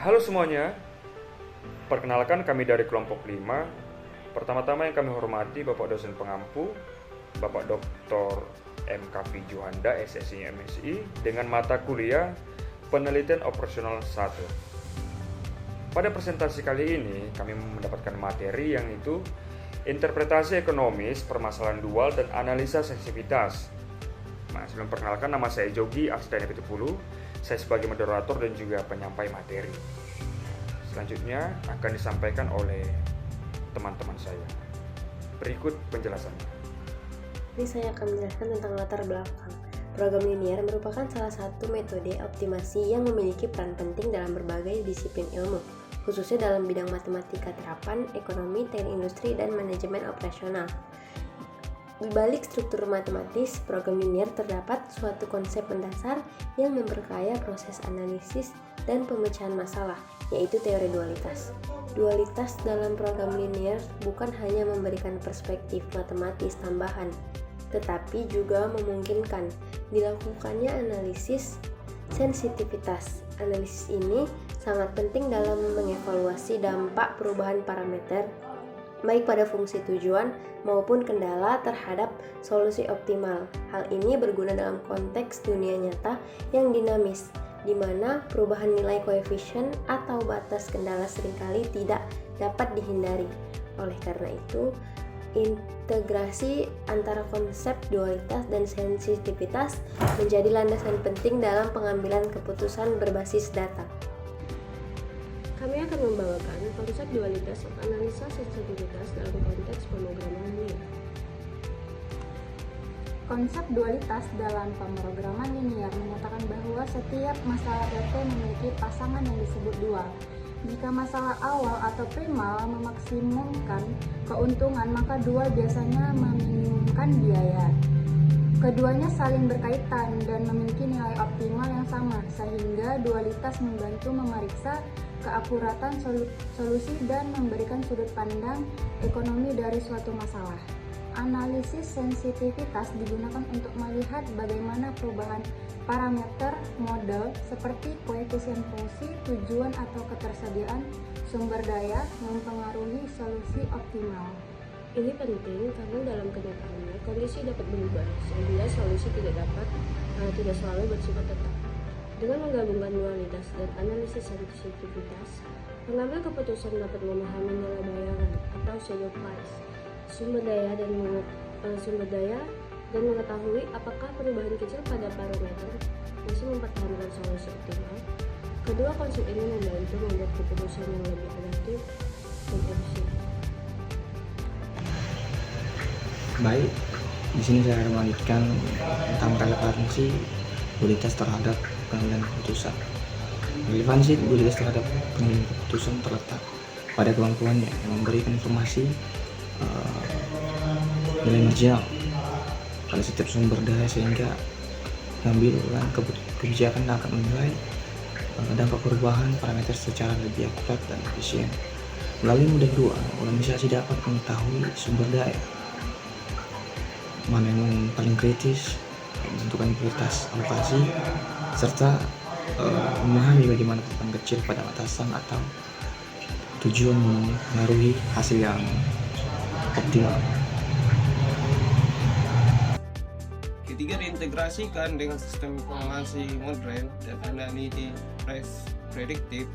Halo semuanya, perkenalkan kami dari kelompok 5. Pertama-tama yang kami hormati Bapak dosen pengampu, Bapak Dr. M.K.V. Juhanda, SSI MSI, dengan mata kuliah Penelitian Operasional 1. Pada presentasi kali ini, kami mendapatkan materi yang itu interpretasi ekonomis, permasalahan dual, dan analisa sensitivitas. Nah, sebelum perkenalkan, nama saya Jogi Asdanya Pitupulu. Saya sebagai moderator dan juga penyampai materi. Selanjutnya akan disampaikan oleh teman-teman saya. Berikut penjelasannya. Ini saya akan menjelaskan tentang latar belakang. Program linier merupakan salah satu metode optimasi yang memiliki peran penting dalam berbagai disiplin ilmu, khususnya dalam bidang matematika terapan, ekonomi, teknik industri, dan manajemen operasional. Di balik struktur matematis, program linier terdapat suatu konsep mendasar yang memperkaya proses analisis dan pemecahan masalah, yaitu teori dualitas. Dualitas dalam program linier bukan hanya memberikan perspektif matematis tambahan, tetapi juga memungkinkan dilakukannya analisis sensitivitas. Analisis ini sangat penting dalam mengevaluasi dampak perubahan parameter baik pada fungsi tujuan maupun kendala terhadap solusi optimal. Hal ini berguna dalam konteks dunia nyata yang dinamis, di mana perubahan nilai koefisien atau batas kendala seringkali tidak dapat dihindari. Oleh karena itu, integrasi antara konsep dualitas dan sensitivitas menjadi landasan penting dalam pengambilan keputusan berbasis data. Kami akan membawakan konsep dualitas dan analisa sensitivitas dalam konteks pemrograman linier. Konsep dualitas dalam pemrograman linier menyatakan bahwa setiap masalah PT memiliki pasangan yang disebut dual. Jika masalah awal atau primal memaksimumkan keuntungan, maka dual biasanya meminimumkan biaya. Keduanya saling berkaitan dan memiliki nilai optimal yang sama, sehingga dualitas membantu memeriksa keakuratan solusi dan memberikan sudut pandang ekonomi dari suatu masalah. Analisis sensitivitas digunakan untuk melihat bagaimana perubahan parameter model seperti koefisien fungsi, tujuan atau ketersediaan sumber daya mempengaruhi solusi optimal. Ini penting karena dalam kenyataannya kondisi dapat berubah sehingga solusi tidak selalu bersifat tetap. Dengan menggabungkan dualitas dan analisis sensitivitas, pengambil keputusan dapat memahami nilai bayaran atau shadow price sumber daya dan mengetahui apakah perubahan kecil pada parameter masih mempertahankan solusi optimal. Kedua konsep ini membantu membuat keputusan yang lebih adaptif dan efisien. Baik, di sini saya akan melanjutkan tentang relevansi dualitas terhadap pengambilan keputusan. Relevansi dualitas terhadap pengambilan keputusan terletak pada kemampuannya yang memberikan informasi nilai marginal pada setiap sumber daya sehingga pengambilan kebijakan dapat menilai dampak perubahan parameter secara lebih akurat dan efisien. Melalui model dual, organisasi dapat mengetahui sumber daya mana yang paling kritis, menentukan prioritas alokasi, serta memahami bagaimana perubahan kecil pada batasan atau tujuan mempengaruhi hasil yang optimal. Ketiga, diintegrasikan dengan sistem informasi modern dan analisis prediktif.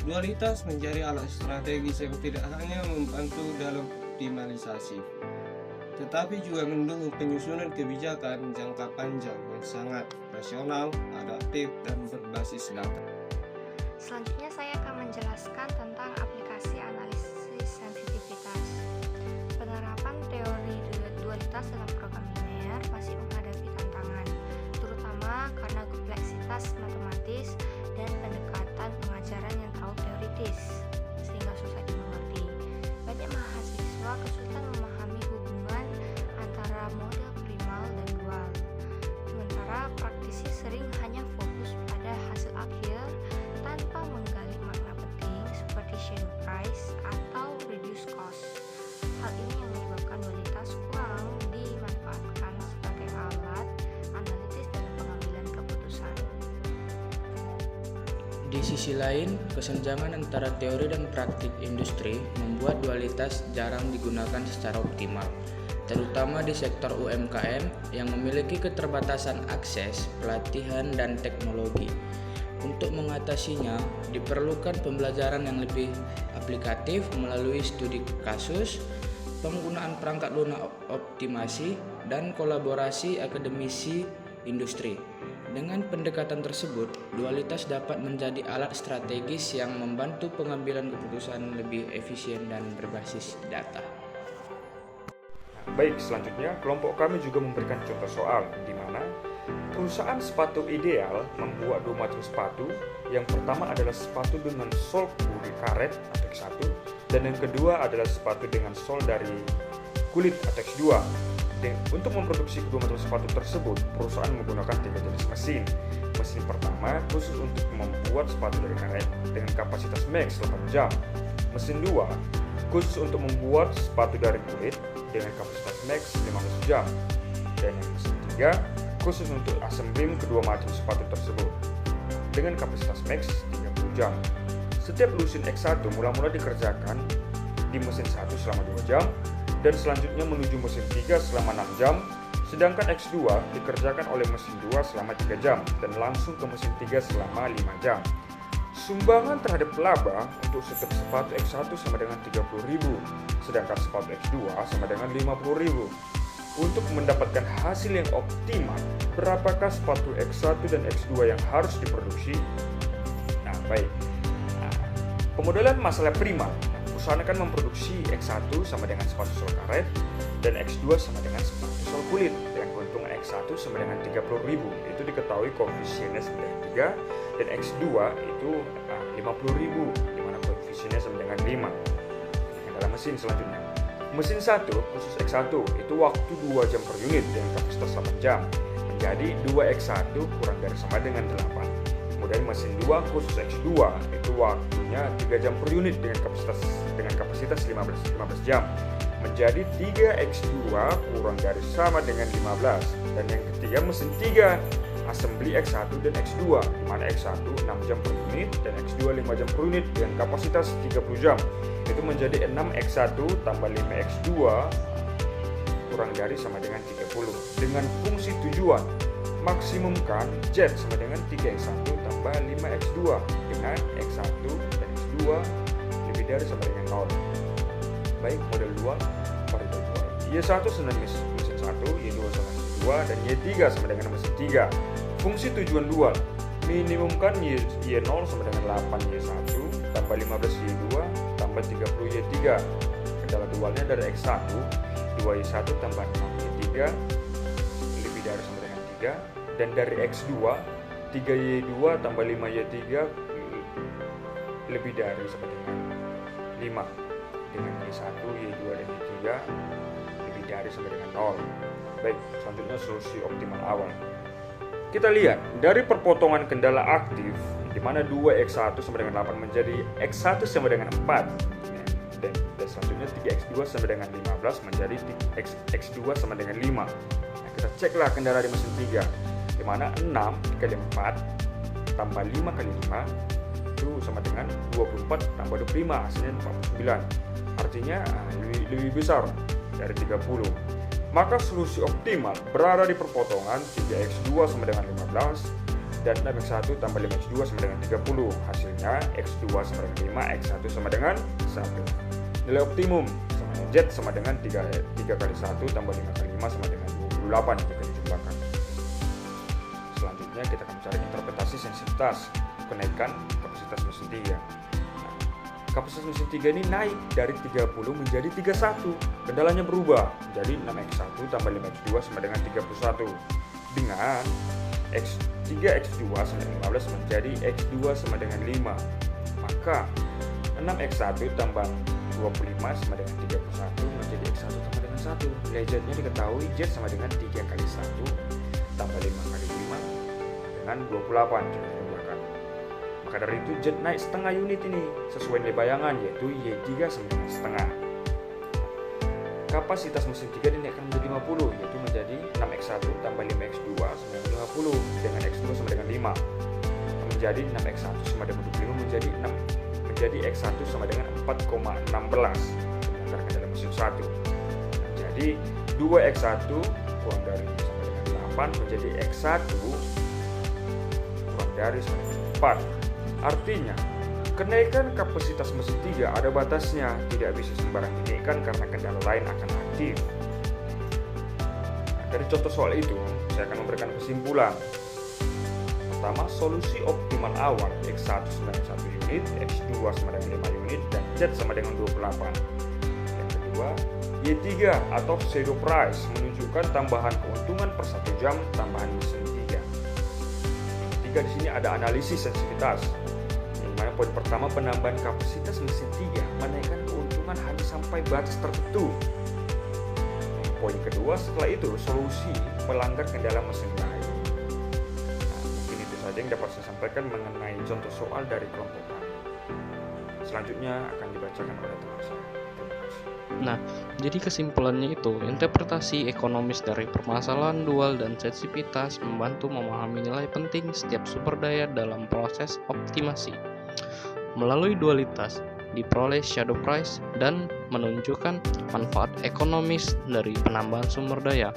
Dualitas menjadi alat strategis yang tidak hanya membantu dalam optimalisasi, tetapi juga mendukung penyusunan kebijakan jangka panjang yang sangat rasional, adaptif, dan berbasis data. Selanjutnya saya akan menjelaskan tentang aplikasi analisis sensitivitas. Penerapan teori dualitas dalam program linier masih menghadapi tantangan, terutama karena kompleksitas matematis dan pendekatan pengajaran yang terlalu teoritis, sehingga susah dimengerti. Banyak mahasiswa kesulitan memahami hubungan antara model primal dan dual, sementara praktisi sering hanya fokus pada hasil akhir tanpa menggali makna penting seperti shadow price atau reduce cost. Hal ini yang menyebabkan dualitas kurang dimanfaatkan sebagai alat analisis dalam pengambilan keputusan. Di sisi lain, kesenjangan antara teori dan praktik industri membuat dualitas jarang digunakan secara optimal, terutama di sektor UMKM yang memiliki keterbatasan akses, pelatihan, dan teknologi. Untuk mengatasinya, diperlukan pembelajaran yang lebih aplikatif melalui studi kasus, penggunaan perangkat lunak optimasi, dan kolaborasi akademisi industri. Dengan pendekatan tersebut, dualitas dapat menjadi alat strategis yang membantu pengambilan keputusan lebih efisien dan berbasis data. Baik, selanjutnya kelompok kami juga memberikan contoh soal di mana perusahaan sepatu ideal membuat 2 macam sepatu. Yang pertama adalah sepatu dengan sol kulit karet atau X1, dan yang kedua adalah sepatu dengan sol dari kulit atau X2. Untuk memproduksi kedua macam sepatu tersebut, perusahaan menggunakan 3 jenis mesin. Mesin pertama khusus untuk membuat sepatu dari karet dengan kapasitas max 8 jam. Mesin 2 khusus untuk membuat sepatu dari kulit dengan kapasitas max 15 jam. Dan yang mesin 3 khusus untuk assembling kedua macam sepatu tersebut dengan kapasitas max 30 jam. Setiap lusin X1 mula-mula dikerjakan di mesin 1 selama 2 jam, dan selanjutnya menuju mesin 3 selama 6 jam, sedangkan X2 dikerjakan oleh mesin 2 selama 3 jam dan langsung ke mesin 3 selama 5 jam. Sumbangan terhadap laba untuk setiap sepatu X1 sama dengan 30.000, sedangkan sepatu X2 sama dengan 50.000. Untuk mendapatkan hasil yang optimal, berapakah sepatu X1 dan X2 yang harus diproduksi? Nah, baik. Pemodelan masalah prima. Perusahaan akan memproduksi X1 sama dengan sepatu sol karet dan X2 sama dengan sepatu sol kulit dengan keuntungan X1 sama dengan 30.000. Itu diketahui koefisiennya sama dengan 3, dan X2 itu 50.000 di mana koefisiennya sama dengan 5. Yang dalam mesin selanjutnya. Mesin 1 khusus X1 itu waktu 2 jam per unit dengan kapasitas 8 jam. Menjadi 2X1 kurang dari sama dengan 8. Kemudian mesin 2 khusus X2 itu waktunya 3 jam per unit dengan kapasitas 15 jam. Menjadi 3X2 kurang dari sama dengan 15. Dan yang ketiga mesin 3 assembly X1 dan X2, di mana X1 6 jam per unit dan X2 5 jam per unit dengan kapasitas 30 jam. Itu menjadi 6X1 tambah 5X2 kurang dari sama dengan 30. Dengan fungsi tujuan, maksimumkan Z sama dengan 3X1 tambah 5X2 dengan X1 dan X2 lebih dari sama dengan 0. Baik, model 2, variabel 2. Y1 sama dengan mesin 1, Y2 sama dengan 2, dan Y3 sama dengan mesin 3. Fungsi tujuan dual, minimumkan Y0 sama dengan 8Y1 tambah 15Y2 tambah 30Y3. Kendala dualnya dari X1, 2Y1 tambah 6Y3 lebih dari sama dengan 3, dan dari X2 3Y2 tambah 5Y3 lebih dari sama dengan 5, dengan Y1, Y2 dan Y3 lebih dari sama dengan 0. Baik, selanjutnya solusi optimal awal. Kita lihat dari perpotongan kendala aktif di mana 2X1 sama dengan 8 menjadi X1 sama dengan 4, dan selanjutnya 3X2 sama dengan 15 menjadi X2 sama dengan 5. Nah, kita ceklah kendala di mesin 3, di mana 6 kali 4 tambah 5 kali 5 itu sama dengan 24 tambah 25, hasilnya 49. Artinya lebih besar dari 30. Maka solusi optimal berada di perpotongan 3X2 sama dengan 15 dan 6X1 tambah 5X2 sama dengan 30. Hasilnya X2 sama dengan 5, X1 sama dengan 1. Nilai optimum sama Z sama dengan 3 kali 1 tambah 5 kali 5 sama dengan 28 jika dijumlahkan. Selanjutnya kita akan mencari interpretasi sensitivitas kenaikan kapasitas mesin 3. Kapasitas mesin 3 ini naik dari 30 menjadi 31. Kendalanya berubah menjadi 6X1 tambah 5X2 sama dengan 31. Dengan 3X2 sama dengan 15 menjadi X2 sama dengan 5. Maka 6X1 tambah 25 sama dengan 31 menjadi X1 sama dengan 1. Nilai Z-nya diketahui Z sama dengan 3 kali 1 tambah 5 kali 5 dengan 28. Maka dari itu Z naik setengah unit ini sesuai nilai bayangan, yaitu Y3 sama dengan setengah. Kapasitas mesin 3 dinaikkan menjadi 50, yaitu menjadi 6X1 tambah 5X2 sama dengan 50 dengan X2 sama dengan 5. menjadi 6x1 sama dengan 25 menjadi x1 sama dengan 4,16 berdasarkan dalam mesin 1. Jadi 2x1 kurang dari sama dengan 8 menjadi x1 kurang dari sama dengan 4. Artinya kenaikan kapasitas mesin 3 ada batasnya, tidak bisa sembarang dinaikkan karena kendala lain akan aktif. Dari contoh soal itu, saya akan memberikan kesimpulan. Pertama, solusi optimal awal X1 sama dengan 1 unit, X2 sama dengan 5 unit, dan Z sama dengan 28. Yang kedua, Y3 atau shadow price menunjukkan tambahan keuntungan per 1 jam tambahan mesin 3. Yang ketiga, di sini ada analisis sensitivitas. Yang mana poin pertama, penambahan kapasitas mesin 3 menaikkan keuntungan hanya sampai batas tertentu. Poin kedua, setelah itu solusi melanggar kendala mesin lain. Mungkin itu saja yang dapat saya sampaikan mengenai contoh soal dari kelompok kami. Selanjutnya akan dibacakan oleh teman saya. Terima kasih. Nah, jadi kesimpulannya itu, interpretasi ekonomis dari permasalahan dual dan sensitivitas membantu memahami nilai penting setiap sumber daya dalam proses optimasi. Melalui dualitas, diperoleh shadow price dan menunjukkan manfaat ekonomis dari penambahan sumber daya.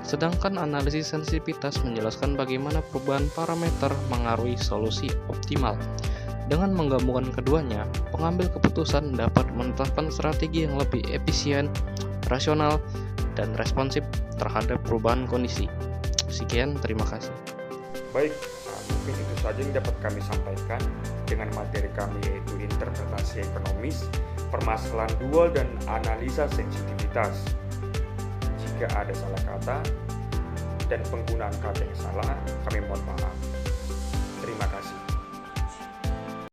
Sedangkan analisis sensitivitas menjelaskan bagaimana perubahan parameter mengaruhi solusi optimal. Dengan menggabungkan keduanya, pengambil keputusan dapat menetapkan strategi yang lebih efisien, rasional, dan responsif terhadap perubahan kondisi. Sekian, terima kasih. Baik, mungkin itu saja yang dapat kami sampaikan dengan materi kami, yaitu interpretasi ekonomis, permasalahan dual, dan analisa sensitivitas. Jika ada salah kata dan penggunaan kata yang salah, kami mohon maaf.